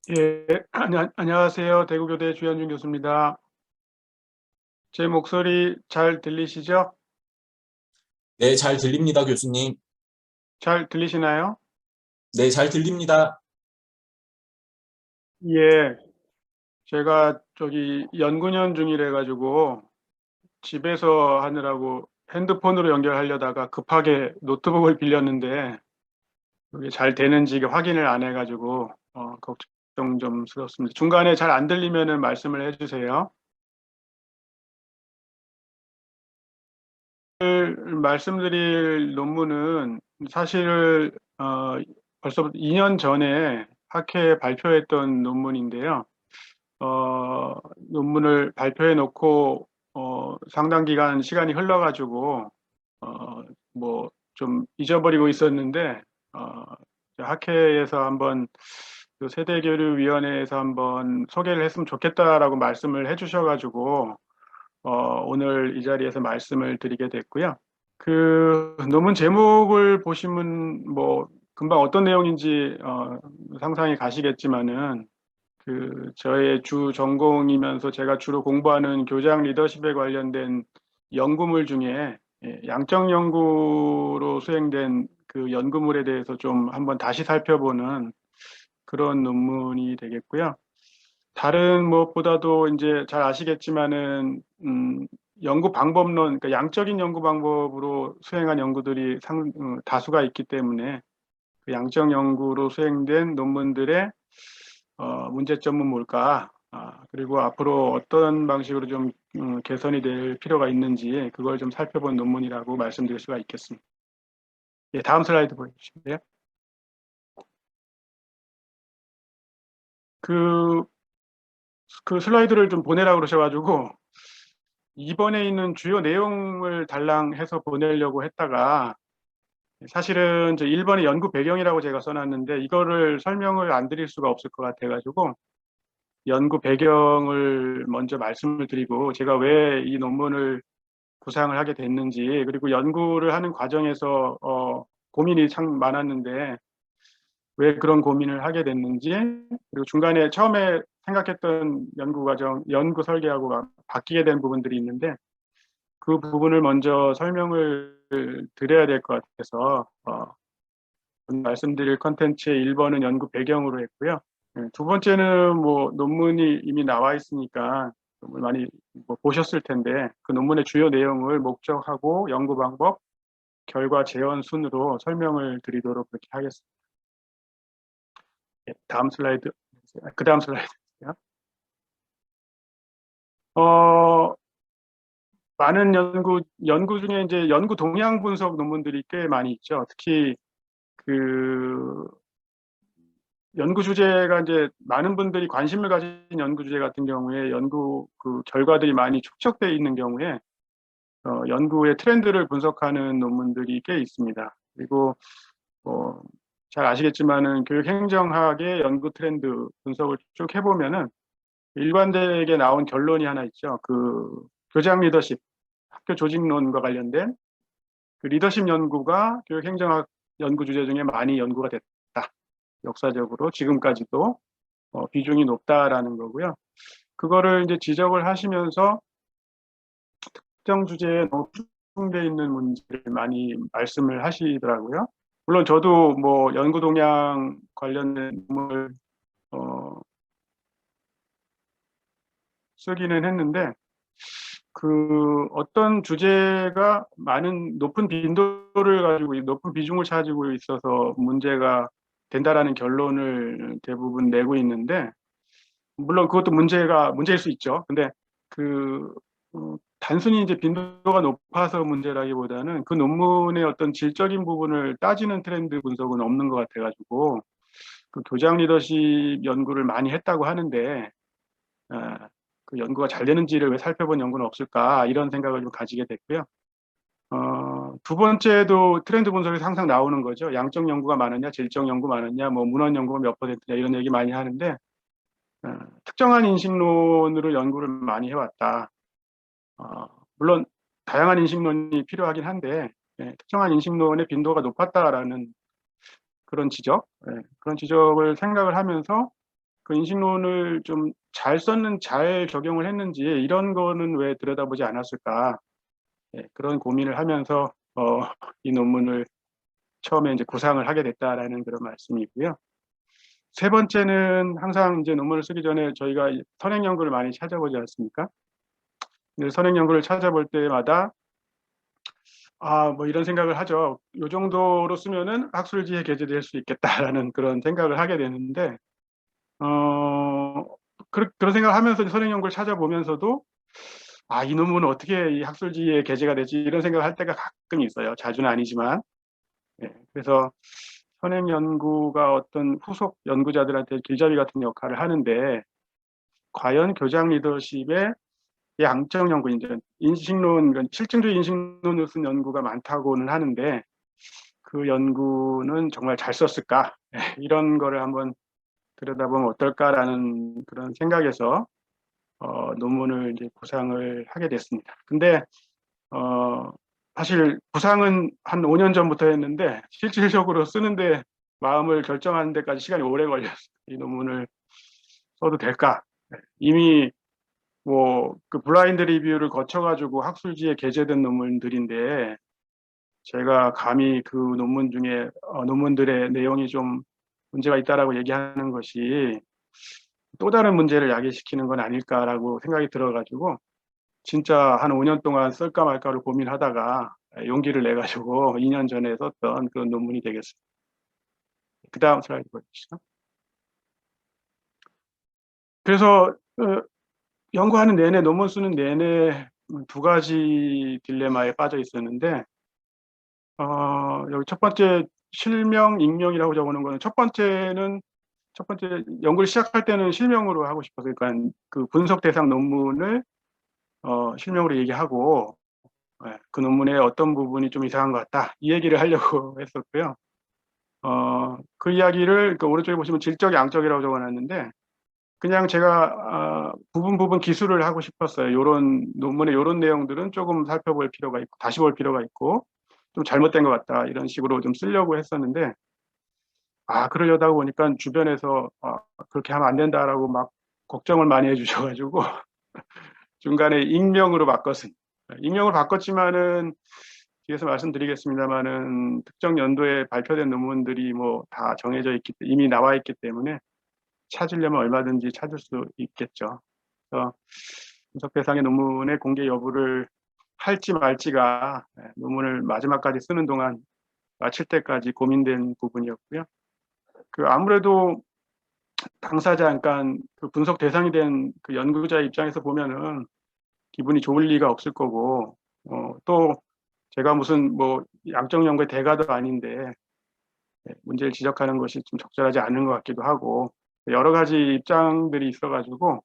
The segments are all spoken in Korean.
예, 안녕하세요. 대구교대 주현준 교수입니다. 제 목소리 잘 들리시죠? 네, 잘 들립니다, 교수님. 잘 들리시나요? 네, 잘 들립니다. 예, 제가 저기 연구년 중이래 가지고 집에서 하느라고 핸드폰으로 연결하려다가 급하게 노트북을 빌렸는데 그게 잘 되는지 확인을 안 해가지고 걱정 좀 스럽습니다. 중간에 잘 안 들리면은 말씀을 해주세요. 말씀드릴 논문은 사실 벌써 2년 전에 학회에 발표했던 논문인데요. 어, 논문을 발표해 놓고 상당 기간 시간이 흘러가지고 뭐 좀 잊어버리고 있었는데 어, 학회에서 한번 그 세대교류위원회에서 한번 소개를 했으면 좋겠다라고 말씀을 해주셔가지고 오늘 이 자리에서 말씀을 드리게 됐고요. 그 논문 제목을 보시면 뭐 금방 어떤 내용인지 상상이 가시겠지만은 그 저의 주 전공이면서 제가 주로 공부하는 교장 리더십에 관련된 연구물 중에 양적 연구로 수행된 그 연구물에 대해서 좀 한번 다시 살펴보는 그런 논문이 되겠고요. 다른 무엇보다도 이제 잘 아시겠지만은 연구 방법론, 그러니까 양적인 연구 방법으로 수행한 연구들이 다수가 있기 때문에 그 양적 연구로 수행된 논문들의 문제점은 뭘까? 그리고 앞으로 어떤 방식으로 좀 개선이 될 필요가 있는지 그걸 좀 살펴본 논문이라고 말씀드릴 수가 있겠습니다. 예, 다음 슬라이드 보여주실래요? 그, 그 슬라이드를 좀 보내라고 그러셔가지고 이번에 있는 주요 내용을 달랑해서 보내려고 했다가 사실은 저 1번의 연구 배경이라고 제가 써놨는데 이거를 설명을 안 드릴 수가 없을 것 같아가지고 연구 배경을 먼저 말씀을 드리고 제가 왜 이 논문을 구상을 하게 됐는지 그리고 연구를 하는 과정에서 고민이 참 많았는데 왜 그런 고민을 하게 됐는지 그리고 중간에 처음에 생각했던 연구 과정, 연구 설계하고 바뀌게 된 부분들이 있는데 그 부분을 먼저 설명을 드려야 될 것 같아서 오늘 말씀드릴 컨텐츠의 1번은 연구 배경으로 했고요. 두 번째는 뭐 논문이 이미 나와 있으니까 많이 뭐 보셨을 텐데 그 논문의 주요 내용을 목적하고 연구 방법, 결과 재현 순으로 설명을 드리도록 그렇게 하겠습니다. 다음 슬라이드, 그 다음 슬라이드요. 어, 많은 연구 중에 이제 연구 동향 분석 논문들이 꽤 많이 있죠. 특히 그 연구 주제가 이제 많은 분들이 관심을 가진 연구 주제 같은 경우에 연구 그 결과들이 많이 축적되어 있는 경우에 연구의 트렌드를 분석하는 논문들이 꽤 있습니다. 그리고 잘 아시겠지만은 교육행정학의 연구 트렌드 분석을 쭉 해보면은 일관되게 나온 결론이 하나 있죠. 그 교장 리더십, 학교 조직론과 관련된 그 리더십 연구가 교육행정학 연구 주제 중에 많이 연구가 됐다. 역사적으로 지금까지도 비중이 높다라는 거고요. 그거를 이제 지적을 하시면서 특정 주제에 너무 집중되어 있는 문제를 많이 말씀을 하시더라고요. 물론 저도 뭐 연구 동향 관련된 논문을 어, 쓰기는 했는데 그 어떤 주제가 많은 높은 빈도를 가지고 높은 비중을 가지고 있어서 문제가 된다라는 결론을 대부분 내고 있는데 물론 그것도 문제일 수 있죠. 근데 그 단순히 이제 빈도가 높아서 문제라기보다는 그 논문의 어떤 질적인 부분을 따지는 트렌드 분석은 없는 것 같아가지고 그 교장 리더십 연구를 많이 했다고 하는데 그 연구가 잘 되는지를 왜 살펴본 연구는 없을까 이런 생각을 좀 가지게 됐고요. 두 번째도 트렌드 분석에서 항상 나오는 거죠. 양적 연구가 많았냐, 질적 연구 많았냐, 뭐 문헌 연구가 몇 퍼센트냐 이런 얘기 많이 하는데 특정한 인식론으로 연구를 많이 해왔다. 물론 다양한 인식론이 필요하긴 한데 특정한 인식론의 빈도가 높았다라는 그런 지적을 생각을 하면서 그 인식론을 좀 잘 적용을 했는지 이런 거는 왜 들여다보지 않았을까? 예, 그런 고민을 하면서 이 논문을 처음에 이제 구상을 하게 됐다라는 그런 말씀이고요. 세 번째는 항상 이제 논문을 쓰기 전에 저희가 선행 연구를 많이 찾아보지 않습니까? 선행 연구를 찾아볼 때마다 뭐 이런 생각을 하죠. 이 정도로 쓰면은 학술지에 게재될 수 있겠다라는 그런 생각을 하게 되는데, 그런 생각을 하면서 선행 연구를 찾아보면서도 이 논문은 어떻게 이 학술지에 게재가 되지? 이런 생각을 할 때가 가끔 있어요. 자주는 아니지만. 예, 그래서 선행 연구가 어떤 후속 연구자들한테 길잡이 같은 역할을 하는데, 과연 교장 리더십의 양적 연구, 이제 인식론, 실증주의 인식론을 쓴 연구가 많다고는 하는데 그 연구는 정말 잘 썼을까? 이런 거를 한번 들여다보면 어떨까라는 그런 생각에서 논문을 이제 구상을 하게 됐습니다. 근데 사실 구상은 한 5년 전부터 했는데 실질적으로 쓰는데 마음을 결정하는 데까지 시간이 오래 걸렸어요. 이 논문을 써도 될까? 이미 뭐 그 블라인드 리뷰를 거쳐가지고 학술지에 게재된 논문들인데 제가 감히 그 논문 중에 논문들의 내용이 좀 문제가 있다라고 얘기하는 것이 또 다른 문제를 야기시키는 건 아닐까라고 생각이 들어가지고 진짜 한 5년 동안 쓸까 말까를 고민하다가 용기를 내 가지고 2년 전에 썼던 그런 논문이 되겠습니다. 그 다음 슬라이드 보시죠. 그래서 연구하는 내내, 논문 쓰는 내내 두 가지 딜레마에 빠져 있었는데 여기 첫 번째 실명, 익명이라고 적어놓은 거는 첫 번째 연구를 시작할 때는 실명으로 하고 싶어서, 그러니까 그 분석 대상 논문을 실명으로 얘기하고 그 논문의 어떤 부분이 좀 이상한 것 같다 이 얘기를 하려고 했었고요. 그 이야기를 그 오른쪽에 보시면 질적, 양적이라고 적어놨는데 그냥 제가 부분 기술을 하고 싶었어요. 요런 논문의 요런 내용들은 조금 살펴볼 필요가 있고 다시 볼 필요가 있고 좀 잘못된 것 같다 이런 식으로 좀 쓰려고 했었는데 그러려다 보니까 주변에서 그렇게 하면 안 된다라고 막 걱정을 많이 해주셔가지고 중간에 익명으로 바꿨습니다. 익명을 바꿨지만은 뒤에서 말씀드리겠습니다만은 특정 연도에 발표된 논문들이 뭐 다 정해져 있기 때문에 이미 나와 있기 때문에 찾으려면 얼마든지 찾을 수 있겠죠. 그래서 분석 대상의 논문의 공개 여부를 할지 말지가 논문을 마지막까지 쓰는 동안 마칠 때까지 고민된 부분이었고요. 그 아무래도 당사자, 그러니까 그 분석 대상이 된 그 연구자 입장에서 보면은 기분이 좋을 리가 없을 거고, 또 제가 무슨 뭐 양적 연구의 대가도 아닌데 문제를 지적하는 것이 좀 적절하지 않은 것 같기도 하고 여러 가지 입장들이 있어가지고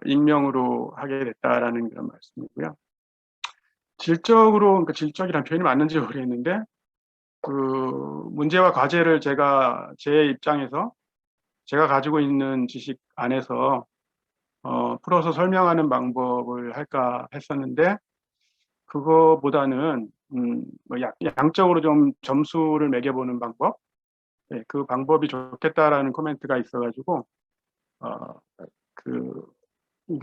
익명으로 하게 됐다라는 그런 말씀이고요. 질적으로, 그러니까 질적이라는 표현이 맞는지 모르겠는데 그 문제와 과제를 제 입장에서 제가 가지고 있는 지식 안에서 풀어서 설명하는 방법을 할까 했었는데 그거보다는 뭐 양적으로 좀 점수를 매겨보는 방법, 그 방법이 좋겠다라는 코멘트가 있어가지고 그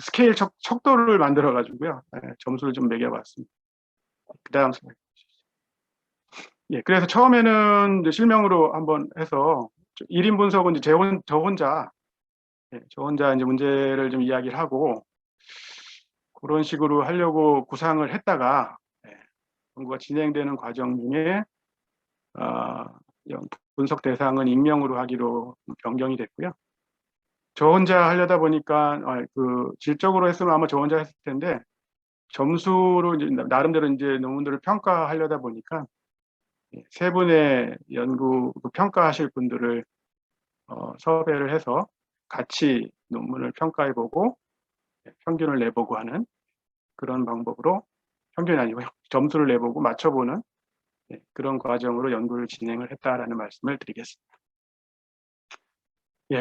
스케일 척도를 만들어 가지고요, 점수를 좀 매겨봤습니다. 그 다음 슬라이드. 그래서 처음에는 이제 실명으로 한번 해서 1인 분석은 이제 저 혼자 이제 문제를 좀 이야기를 하고 그런 식으로 하려고 구상을 했다가 연구가 진행되는 과정 중에 분석 대상은 익명으로 하기로 변경이 됐고요. 저 혼자 하려다 보니까 그 질적으로 했으면 아마 저 혼자 했을 텐데 점수로 이제 나름대로 이제 논문들을 평가하려다 보니까 세 분의 연구 평가하실 분들을 섭외를 해서 같이 논문을 평가해보고 평균을 내보고 하는 그런 방법으로, 평균이 아니고 점수를 내보고 맞춰보는 그런 과정으로 연구를 진행을 했다라는 말씀을 드리겠습니다.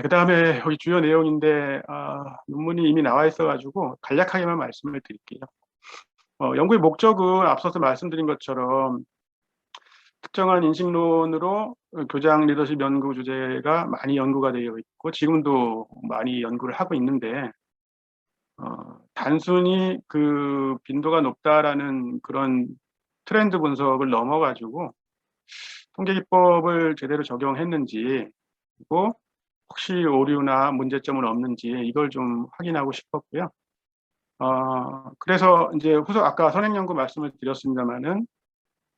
그 다음에 여기 주요 내용인데 논문이 이미 나와 있어가지고 간략하게만 말씀을 드릴게요. 연구의 목적은 앞서서 말씀드린 것처럼 특정한 인식론으로 교장 리더십 연구 주제가 많이 연구가 되어 있고 지금도 많이 연구를 하고 있는데 단순히 그 빈도가 높다라는 그런 트렌드 분석을 넘어가지고 통계기법을 제대로 적용했는지 그리고 혹시 오류나 문제점은 없는지 이걸 좀 확인하고 싶었고요. 그래서 이제 후속 아까 선행연구 말씀을 드렸습니다만은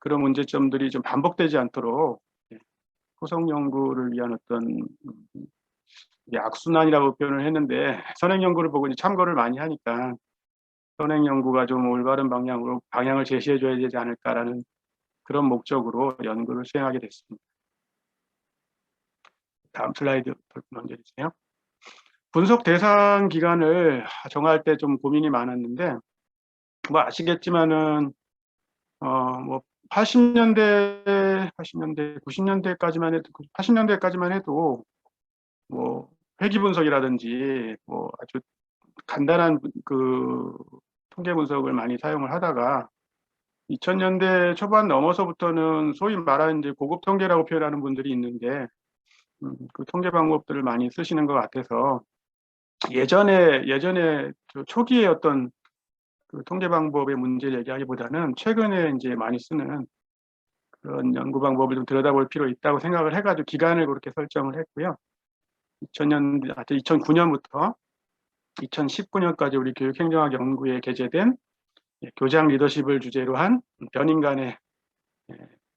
그런 문제점들이 좀 반복되지 않도록 후속 연구를 위한 어떤 악순환이라고 표현을 했는데 선행 연구를 보고 이제 참고를 많이 하니까 선행 연구가 좀 올바른 방향을 제시해 줘야 되지 않을까라는 그런 목적으로 연구를 수행하게 됐습니다. 다음 슬라이드 넘겨주세요. 분석 대상 기간을 정할 때 좀 고민이 많았는데 뭐 아시겠지만은 뭐 80년대, 90년대까지만 해도 뭐 회귀 분석이라든지 뭐 아주 간단한 그 통계 분석을 많이 사용을 하다가 2000년대 초반 넘어서부터는 소위 말하는 이제 고급 통계라고 표현하는 분들이 있는데 그 통계 방법들을 많이 쓰시는 것 같아서 예전에 초기에 어떤 그 통계 방법의 문제를 얘기하기보다는 최근에 이제 많이 쓰는 그런 연구 방법을 좀 들여다볼 필요 있다고 생각을 해가지고 기간을 그렇게 설정을 했고요. 2009년부터 2019년까지 우리 교육행정학 연구에 게재된 교장 리더십을 주제로 한 변인 간의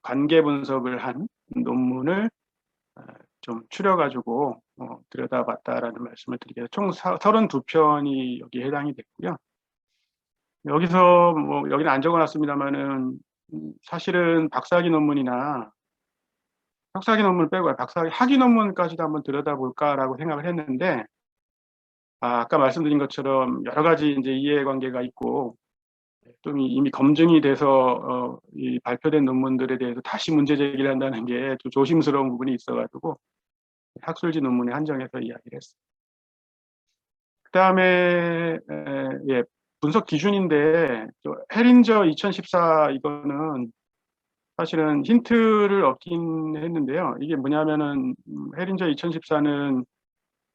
관계 분석을 한 논문을 좀 추려가지고 들여다봤다라는 말씀을 드리겠습니다. 총 32편이 여기에 해당이 됐고요. 여기서 뭐 여기는 안 적어놨습니다만은 사실은 박사학위 논문이나 석사학위 논문 빼고 학위 논문까지도 한번 들여다볼까라고 생각을 했는데 아까 말씀드린 것처럼 여러 가지 이제 이해관계가 있고 좀 이미 검증이 돼서 이 발표된 논문들에 대해서 다시 문제 제기를 한다는 게 좀 조심스러운 부분이 있어가지고 학술지 논문에 한정해서 이야기를 했습니다. 그 다음에 예, 분석 기준인데 해린저 2014 이거는 사실은 힌트를 얻긴 했는데요. 이게 뭐냐면은 해린저 2014는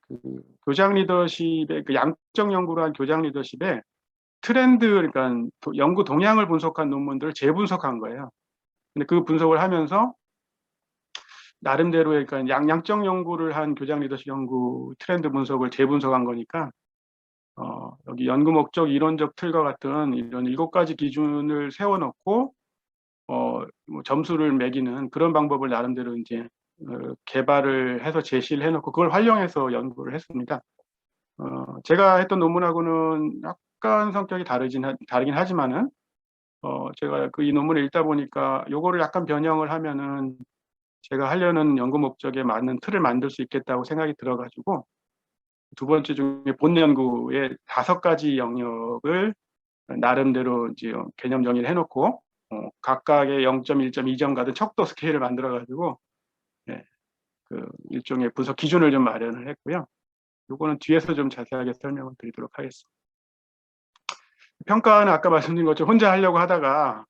그 교장 리더십의 그 양적 연구를 한 교장 리더십의 트렌드, 그러니까 연구 동향을 분석한 논문들을 재분석한 거예요. 근데 그 분석을 하면서 나름대로의 그러니까 양적 연구를 한 교장 리더십 연구 트렌드 분석을 재분석한 거니까 여기 연구 목적 이론적 틀과 같은 이런 7가지 기준을 세워놓고 뭐 점수를 매기는 그런 방법을 나름대로 이제 개발을 해서 제시를 해놓고 그걸 활용해서 연구를 했습니다. 제가 했던 논문하고는 약간 성격이 다르긴 하지만은 제가 이 논문을 읽다 보니까 요거를 약간 변형을 하면은 제가 하려는 연구 목적에 맞는 틀을 만들 수 있겠다고 생각이 들어가지고 두 번째 중에 본 연구의 5가지 영역을 나름대로 이제 개념 정의를 해놓고 각각의 0점, 1점, 2점 가든 척도 스케일을 만들어가지고 그 일종의 분석 기준을 좀 마련을 했고요. 요거는 뒤에서 좀 자세하게 설명을 드리도록 하겠습니다. 평가는 아까 말씀드린 것처럼 혼자 하려고 하다가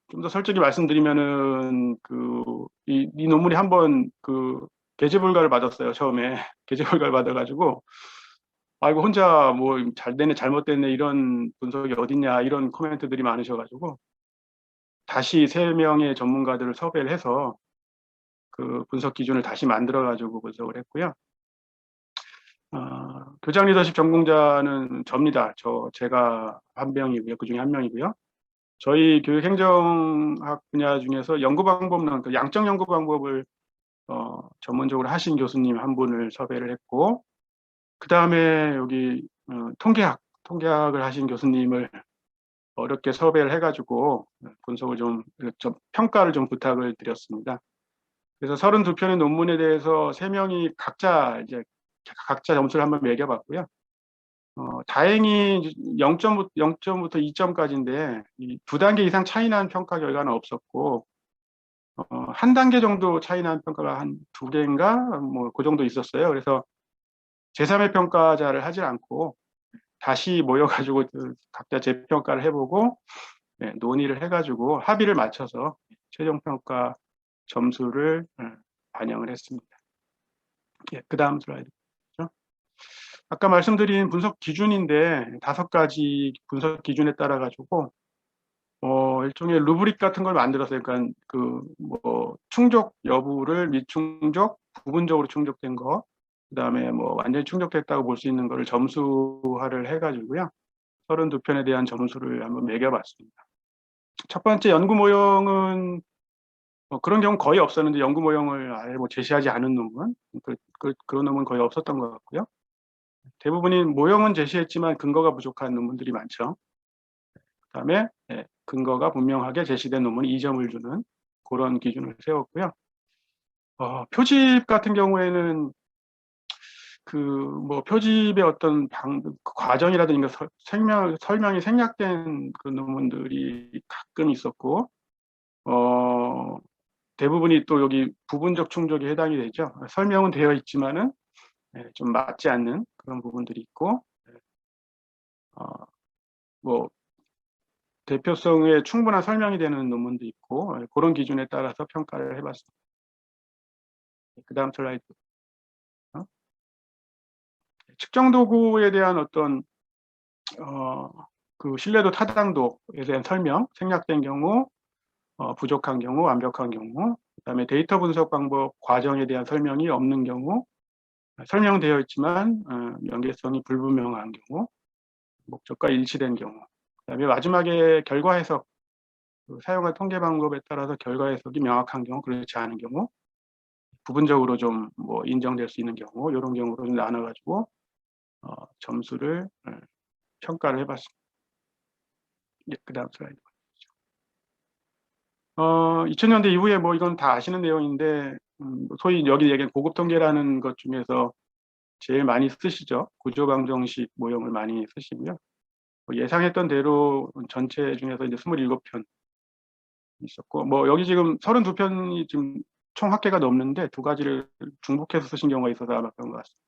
좀 더 솔직히 말씀드리면은 이 논문이 한번 게재 불가를 받았어요. 처음에 게재 불가를 받아가지고 이거 혼자 뭐 잘 됐네 잘못됐네 이런 분석이 어딨냐 이런 코멘트들이 많으셔가지고 다시 3명의 전문가들을 섭외를 해서 그 분석 기준을 다시 만들어가지고 분석을 했고요. 교장 리더십 전공자는 접니다. 제가 한 명이고요. 그 중에 한 명이고요. 저희 교육행정학 분야 중에서 연구 방법론, 양적 연구 방법을 전문적으로 하신 교수님 한 분을 섭외를 했고, 그 다음에 여기 통계학을 하신 교수님을 어렵게 섭외를 해가지고 분석을 좀 평가를 좀 부탁을 드렸습니다. 그래서 32편의 논문에 대해서 3명이 각자 점수를 한번 매겨봤고요. 다행히 0점부터 2점까지인데 이 2단계 이상 차이 나는 평가 결과는 없었고 한 단계 정도 차이 나는 평가가 한 2개인가 뭐 그 정도 있었어요. 그래서 제3의 평가자를 하지 않고 다시 모여가지고 각자 재평가를 해보고 논의를 해가지고 합의를 맞춰서 최종평가 점수를 반영을 했습니다. 예, 그 다음 슬라이드. 아까 말씀드린 분석 기준인데 5가지 분석 기준에 따라 가지고 일종의 루브릭 같은 걸 만들었어요. 그러니까 뭐 충족 여부를 미충족, 부분적으로 충족된 거, 그다음에 뭐 완전히 충족됐다고 볼 수 있는 거를 점수화를 해가지고요. 32편에 대한 점수를 한번 매겨봤습니다. 첫 번째 연구 모형은 그런 경우 거의 없었는데, 연구 모형을 아예 뭐 제시하지 않은 논문, 그런 논문 거의 없었던 것 같고요. 대부분이 모형은 제시했지만 근거가 부족한 논문들이 많죠. 그다음에 근거가 분명하게 제시된 논문이 2점을 주는 그런 기준을 세웠고요. 표집 같은 경우에는 뭐 표집의 어떤 과정이라든가 설명이 생략된 그 논문들이 가끔 있었고, 대부분이 또 여기 부분적 충족에 해당이 되죠. 설명은 되어 있지만은 좀 맞지 않는 그런 부분들이 있고, 뭐 대표성에 충분한 설명이 되는 논문도 있고, 그런 기준에 따라서 평가를 해봤습니다. 그 다음 슬라이드. 측정 도구에 대한 어떤 그 신뢰도 타당도에 대한 설명, 생략된 경우, 부족한 경우, 완벽한 경우, 그다음에 데이터 분석 방법 과정에 대한 설명이 없는 경우, 설명되어 있지만 연계성이 불분명한 경우, 목적과 일치된 경우, 그다음에 마지막에 결과 해석, 사용한 통계 방법에 따라서 결과 해석이 명확한 경우, 그렇지 않은 경우, 부분적으로 좀 뭐 인정될 수 있는 경우, 이런 경우로 좀 나눠가지고 점수를 평가를 해봤습니다. 그 다음 슬라이드. 2000년대 이후에 뭐 이건 다 아시는 내용인데, 소위 여기 얘기한 고급 통계라는 것 중에서 제일 많이 쓰시죠. 구조방정식 모형을 많이 쓰시고요. 예상했던 대로 전체 중에서 이제 27편 있었고, 뭐 여기 지금 32편이 지금 총 합계가 넘는데 2가지를 중복해서 쓰신 경우가 있어서 아마 그런 것 같습니다.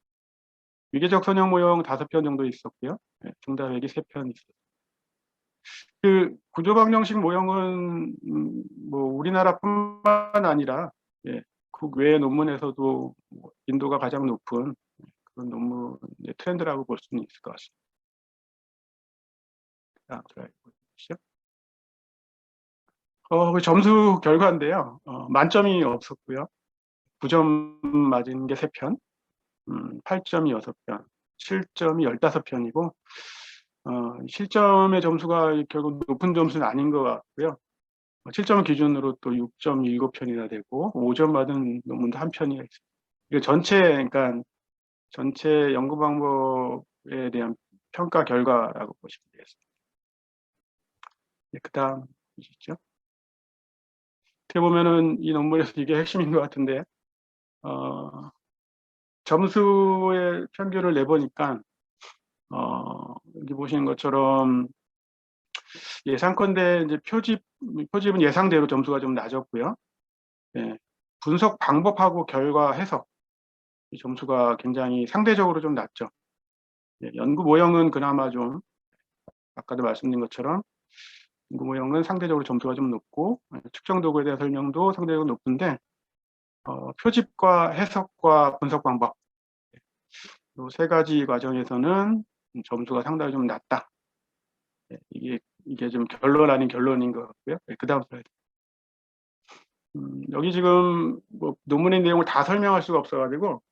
위계적 선형 모형 5편 정도 있었고요. 중다획이 3편 있었어요. 그 구조방정식 모형은 뭐 우리나라뿐만 아니라 국외 논문에서도 뭐 빈도가 가장 높은 그런 논문의 트렌드라고 볼 수는 있을 것 같습니다. 다음 슬라이드 보시죠. 그 점수 결과인데요. 만점이 없었고요. 9점 맞은 게 3편, 8점이 6편, 7점이 15편이고, 실점의 점수가 결국 높은 점수는 아닌 것 같고요. 7점 기준으로 또 6.7편이나 되고, 5점 받은 논문도 1편이 있습니다. 이거 그러니까 전체 연구 방법에 대한 평가 결과라고 보시면 되겠습니다. 그 다음 보시죠. 어떻게 보면은 이 논문에서 이게 핵심인 것 같은데, 점수의 평균을 내보니까, 여기 보시는 것처럼 예상컨대 이제 표집은 예상대로 점수가 좀 낮았고요. 분석 방법하고 결과 해석, 이 점수가 굉장히 상대적으로 좀 낮죠. 연구 모형은 그나마 좀, 아까도 말씀드린 것처럼 연구 모형은 상대적으로 점수가 좀 높고, 측정 도구에 대한 설명도 상대적으로 높은데, 표집과 해석과 분석 방법, 이 3가지 과정에서는 점수가 상당히 좀 낮다. 이게 좀 결론 아닌 결론인 것 같고요. 그 다음 슬라이드. 여기 지금 뭐 논문의 내용을 다 설명할 수가 없어가지고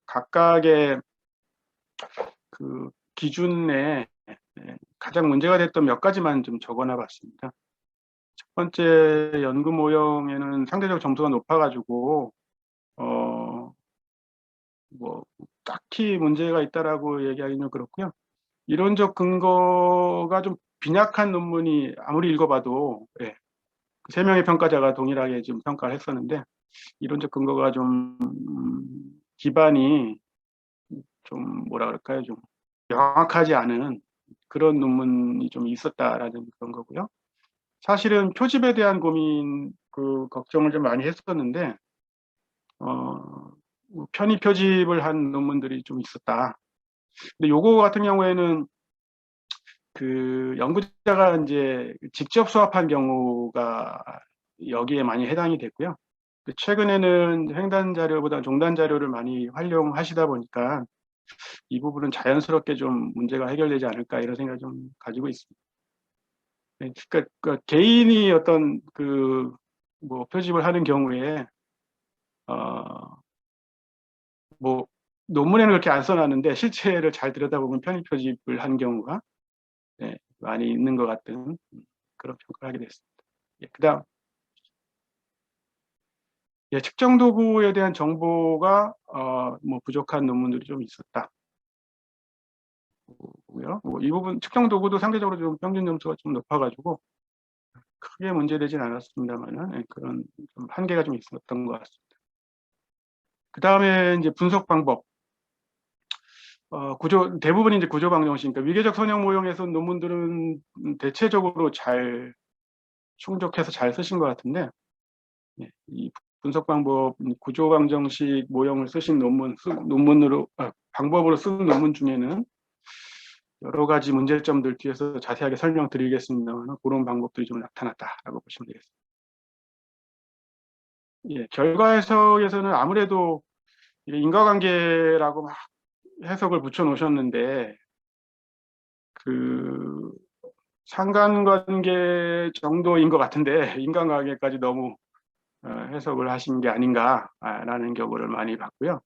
각각의 그 기준에 가장 문제가 됐던 몇 가지만 좀 적어놔 봤습니다. 첫 번째 연구 모형에는 상대적 점수가 높아가지고 뭐 딱히 문제가 있다라고 얘기하기는 그렇고요. 이론적 근거가 좀 빈약한 논문이 아무리 읽어봐도 3명의 평가자가 동일하게 지금 평가를 했었는데, 이론적 근거가 좀 기반이 좀 뭐라 그럴까요? 좀 명확하지 않은 그런 논문이 좀 있었다라는 그런 거고요. 사실은 표집에 대한 고민, 걱정을 좀 많이 했었는데, 편의 표집을 한 논문들이 좀 있었다. 근데 요거 같은 경우에는 그 연구자가 이제 직접 수합한 경우가 여기에 많이 해당이 됐고요. 최근에는 횡단 자료보다 종단 자료를 많이 활용하시다 보니까 이 부분은 자연스럽게 좀 문제가 해결되지 않을까 이런 생각을 좀 가지고 있습니다. 그러니까 개인이 어떤 그 뭐 표집을 하는 경우에 뭐 논문에는 그렇게 안 써놨는데 실체를 잘 들여다보면 편의 표집을 한 경우가 많이 있는 것 같은 그런 평가를 하게 됐습니다. 그다음 측정 도구에 대한 정보가 뭐 부족한 논문들이 좀 있었다. 고요. 뭐 이 부분 측정 도구도 상대적으로 좀 평균 점수가 좀 높아가지고 크게 문제되진 않았습니다만은 그런 좀 한계가 좀 있었던 것 같습니다. 그 다음에 이제 분석 방법. 대부분이 이제 구조 방정식, 그러니까 위계적 선형 모형에서 논문들은 대체적으로 잘 충족해서 잘 쓰신 것 같은데, 이 분석 방법, 구조 방정식 모형을 쓰신 방법으로 쓴 논문 중에는 여러 가지 문제점들 뒤에서 자세하게 설명드리겠습니다만 그런 방법들이 좀 나타났다라고 보시면 되겠습니다. 결과 해석에서는 아무래도 인과관계라고 막 해석을 붙여 놓으셨는데 그 상관관계 정도인 것 같은데 인간관계까지 너무 해석을 하신 게 아닌가라는 경우를 많이 봤고요.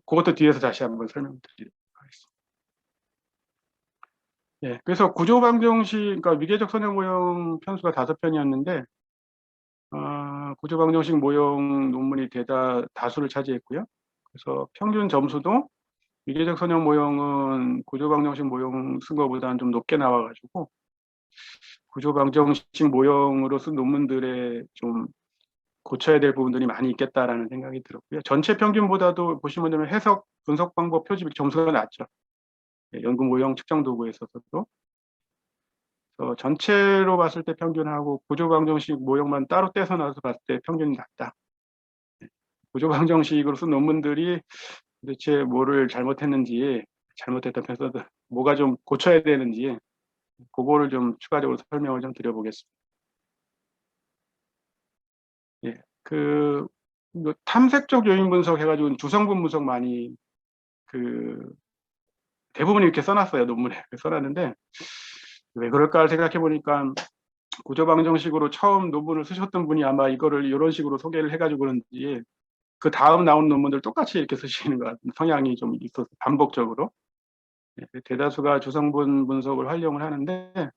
그것도 뒤에서 다시 한번 설명드리도록 하겠습니다. 그래서 구조방정식, 그러니까 위계적 선형 모형 편수가 5편이었는데 구조방정식 모형 논문이 다수를 차지했고요. 그래서 평균 점수도 위계적 선형 모형은 구조방정식 모형 쓴 것보다는 좀 높게 나와가지고 구조방정식 모형으로 쓴 논문들에 좀 고쳐야 될 부분들이 많이 있겠다라는 생각이 들었고요. 전체 평균보다도 보시면 되면 해석, 분석 방법, 표집 점수가 낮죠. 연구 모형 측정 도구에 있어서도. 전체로 봤을 때 평균하고 구조방정식 모형만 따로 떼서 나서 봤을 때 평균이 낮다. 구조방정식으로 쓴 논문들이 도대체 뭐를 잘못했는지, 잘못했던 편서도 뭐가 좀 고쳐야 되는지 그거를 좀 추가적으로 설명을 좀 드려보겠습니다. 뭐 탐색적 요인 분석 해가지고 주성분 분석 많이 대부분 이렇게 써놨어요. 논문에 써놨는데 왜 그럴까 생각해 보니까 구조방정식으로 처음 논문을 쓰셨던 분이 아마 이거를 이런 식으로 소개를 해가지고 그런지 그 다음 나온 논문들 똑같이 이렇게 쓰시는 것 같은 성향이 좀 있어서 반복적으로 대다수가 주성분 분석을 활용을 하는데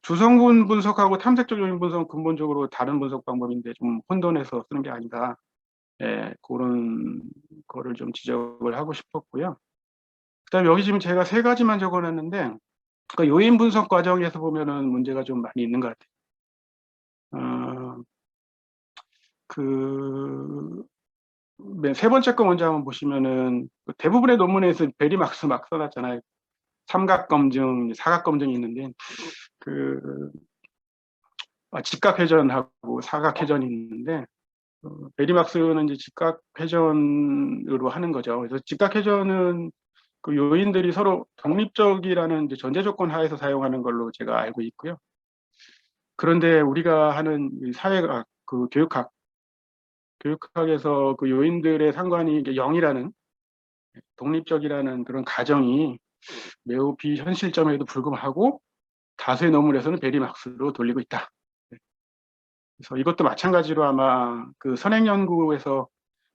주성분 분석하고 탐색적 요인 분석은 근본적으로 다른 분석 방법인데 좀 혼돈해서 쓰는 게 아니다. 그런 거를 좀 지적을 하고 싶었고요. 그다음에 여기 지금 제가 3가지만 적어놨는데 그 요인 분석 과정에서 보면은 문제가 좀 많이 있는 것 같아요. 세 번째 거 먼저 한번 보시면은 대부분의 논문에서 베리막스 막 써놨잖아요. 삼각검증, 사각검증이 있는데 직각회전하고 사각회전이 있는데 베리막스는 이제 직각회전으로 하는 거죠. 그래서 직각회전은 그 요인들이 서로 독립적이라는 이제 전제 조건 하에서 사용하는 걸로 제가 알고 있고요. 그런데 우리가 하는 사회학, 교육학에서 그 요인들의 상관이 0이라는 독립적이라는 그런 가정이 매우 비현실점에도 불구하고 다수의 논문에서는 베리막스로 돌리고 있다. 그래서 이것도 마찬가지로 아마 그 선행 연구에서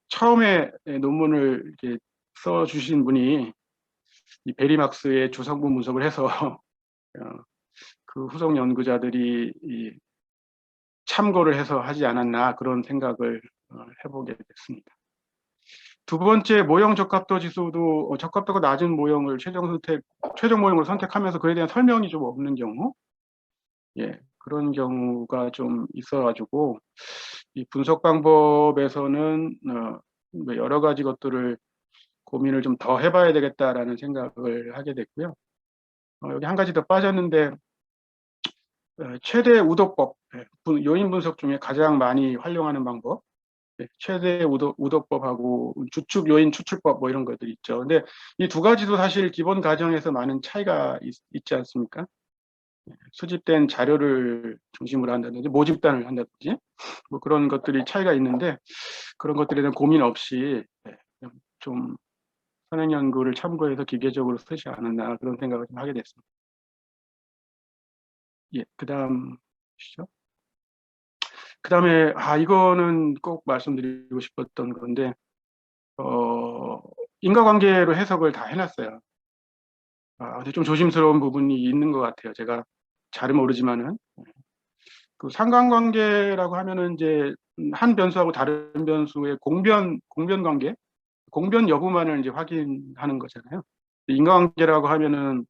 처음에 논문을 이렇게 써주신 분이 이 베리막스의 주성분 분석을 해서 그 후속 연구자들이 참고를 해서 하지 않았나 그런 생각을 해보게 됐습니다. 두 번째 모형 적합도 지수도 적합도가 낮은 모형을 최종 모형을 선택하면서 그에 대한 설명이 좀 없는 경우, 그런 경우가 좀 있어가지고 이 분석 방법에서는 뭐 여러 가지 것들을 고민을 좀 더 해봐야 되겠다라는 생각을 하게 됐고요. 여기 한 가지 더 빠졌는데 최대 우도법, 요인 분석 중에 가장 많이 활용하는 방법, 최대 우도법하고 주축 요인 추출법 뭐 이런 것들이 있죠. 근데 이 두 가지도 사실 기본 과정에서 많은 차이가 있지 않습니까? 수집된 자료를 중심으로 한다든지 모집단을 한다든지 뭐 그런 것들이 차이가 있는데 그런 것들에 대한 고민 없이 좀 선행 연구를 참고해서 기계적으로 쓰지 않았나 그런 생각을 좀 하게 됐습니다. 예, 그다음 보시죠. 그다음에 이거는 꼭 말씀드리고 싶었던 건데 인과관계로 해석을 다 해놨어요. 근데 좀 조심스러운 부분이 있는 것 같아요. 제가 잘은 모르지만은 그 상관관계라고 하면은 이제 한 변수하고 다른 변수의 공변 관계, 공변 여부만을 이제 확인하는 거잖아요. 인과관계라고 하면은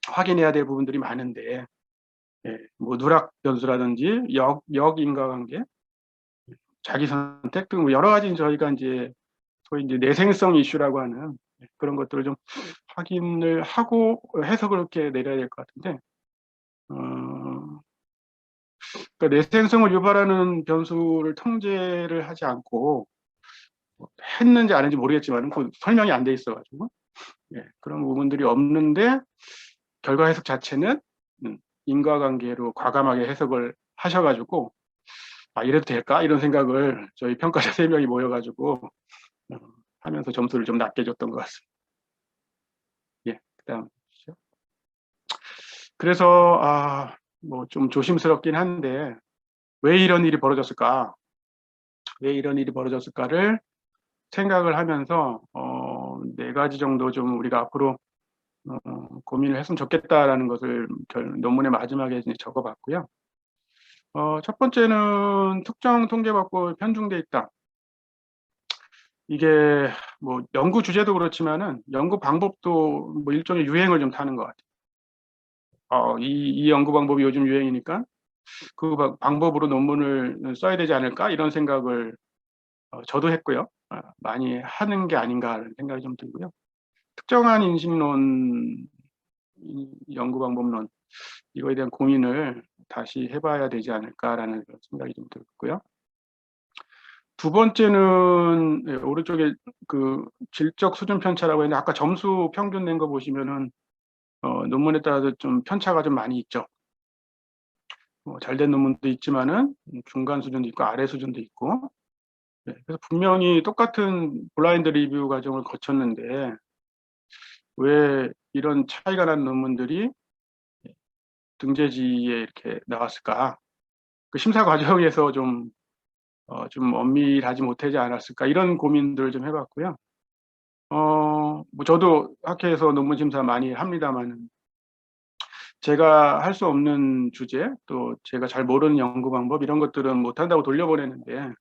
확인해야 될 부분들이 많은데, 뭐 누락 변수라든지 역 인과관계, 자기 선택 등 여러 가지 저희가 이제 소위 이제 내생성 이슈라고 하는 그런 것들을 좀 확인을 하고 해석을 이렇게 내려야 될 것 같은데, 그러니까 내생성을 유발하는 변수를 통제를 하지 않고 했는지 안 했는지 모르겠지만 그 설명이 안 돼 있어가지고 그런 부분들이 없는데 결과 해석 자체는 인과관계로 과감하게 해석을 하셔가지고 이래도 될까 이런 생각을 저희 평가자 3명이 모여가지고 하면서 점수를 좀 낮게 줬던 것 같습니다. 그다음 그래서 뭐 좀 조심스럽긴 한데 왜 이런 일이 벌어졌을까? 왜 이런 일이 벌어졌을까를 생각을 하면서 4가지 정도 좀 우리가 앞으로 고민을 했으면 좋겠다라는 것을 논문의 마지막에 이제 적어봤고요. 첫 번째는 특정 통계법에 편중돼 있다. 이게 뭐 연구 주제도 그렇지만은 연구 방법도 뭐 일종의 유행을 좀 타는 것 같아요. 이 연구 방법이 요즘 유행이니까 그 방법으로 논문을 써야 되지 않을까 이런 생각을 저도 했고요. 많이 하는 게 아닌가 하는 생각이 좀 들고요. 특정한 인식론, 연구 방법론 이거에 대한 고민을 다시 해봐야 되지 않을까라는 생각이 좀 들고요. 두 번째는 오른쪽에 그 질적 수준 편차라고 했는데 아까 점수 평균 낸 거 보시면은 논문에 따라서 좀 편차가 좀 많이 있죠. 잘된 논문도 있지만은 중간 수준도 있고 아래 수준도 있고 그래서 분명히 똑같은 블라인드 리뷰 과정을 거쳤는데 왜 이런 차이가 난 논문들이 등재지에 이렇게 나왔을까? 그 심사 과정에서 좀 엄밀하지 못하지 않았을까? 이런 고민들을 좀 해봤고요. 뭐 저도 학회에서 논문 심사 많이 합니다만 제가 할 수 없는 주제 또 제가 잘 모르는 연구 방법 이런 것들은 못한다고 돌려보내는데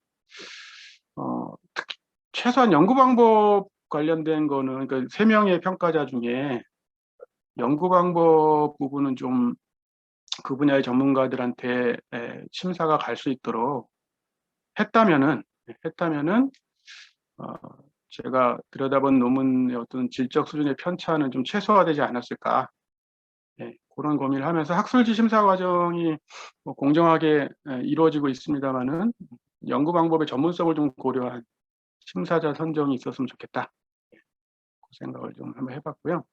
특히 최소한 연구 방법 관련된 거는 그 3명의 평가자 중에 연구 방법 부분은 좀 그 분야의 전문가들한테 심사가 갈 수 있도록 했다면은 어, 제가 들여다본 논문의 어떤 질적 수준의 편차는 좀 최소화되지 않았을까 그런 고민을 하면서 학술지 심사 과정이 뭐 공정하게 이루어지고 있습니다만은 연구 방법의 전문성을 좀 고려한 심사자 선정이 있었으면 좋겠다 그 생각을 좀 한번 해봤고요.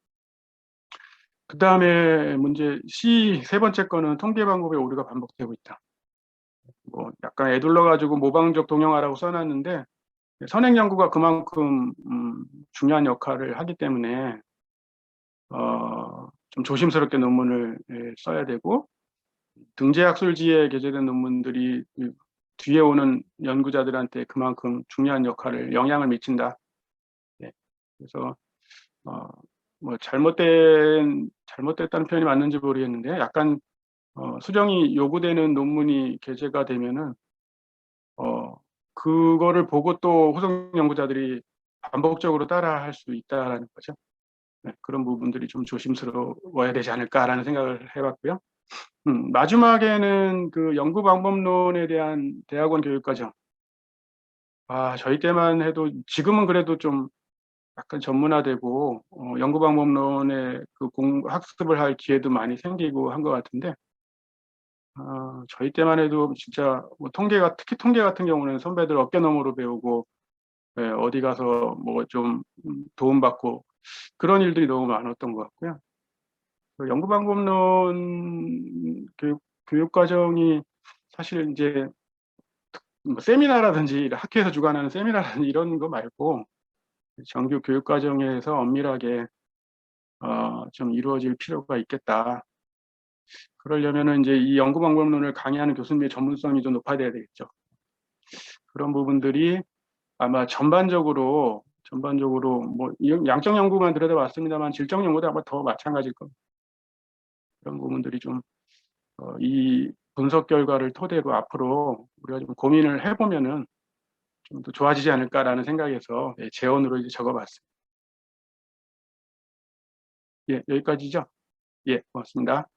그 다음에 문제 C 3번째 거는 통계 방법의 오류가 반복되고 있다. 뭐 약간 애둘러 가지고 모방적 동영화라고 써놨는데 선행 연구가 그만큼 중요한 역할을 하기 때문에 좀 조심스럽게 논문을 써야 되고 등재 학술지에 게재된 논문들이 뒤에 오는 연구자들한테 그만큼 중요한 영향을 미친다. 그래서 뭐 잘못됐다는 표현이 맞는지 모르겠는데 약간 수정이 요구되는 논문이 게재가 되면은 그거를 보고 또 후속 연구자들이 반복적으로 따라할 수 있다라는 거죠. 그런 부분들이 좀 조심스러워야 되지 않을까라는 생각을 해봤고요. 마지막에는 그 연구 방법론에 대한 대학원 교육과정. 저희 때만 해도 지금은 그래도 좀 약간 전문화되고 연구 방법론의 그 학습을 할 기회도 많이 생기고 한 것 같은데 저희 때만 해도 진짜 뭐 특히 통계 같은 경우는 선배들 어깨너머로 배우고 예, 어디 가서 뭐 좀 도움받고 그런 일들이 너무 많았던 것 같고요. 연구방법론 교육 과정이 사실 이제 뭐 세미나라든지 학회에서 주관하는 세미나라든지 이런 거 말고 정규 교육 과정에서 엄밀하게 좀 이루어질 필요가 있겠다. 그러려면은 이제 이 연구방법론을 강의하는 교수님의 전문성이 좀 높아져야 되겠죠. 그런 부분들이 아마 전반적으로 뭐 양적 연구만 들여다봤습니다만 질적 연구도 아마 더 마찬가지일 겁니다. 그런 부분들이 좀 이 분석 결과를 토대로 앞으로 우리가 좀 고민을 해보면은 좀 더 좋아지지 않을까라는 생각에서 제언으로 이제 적어봤습니다. 예, 여기까지죠. 예, 고맙습니다.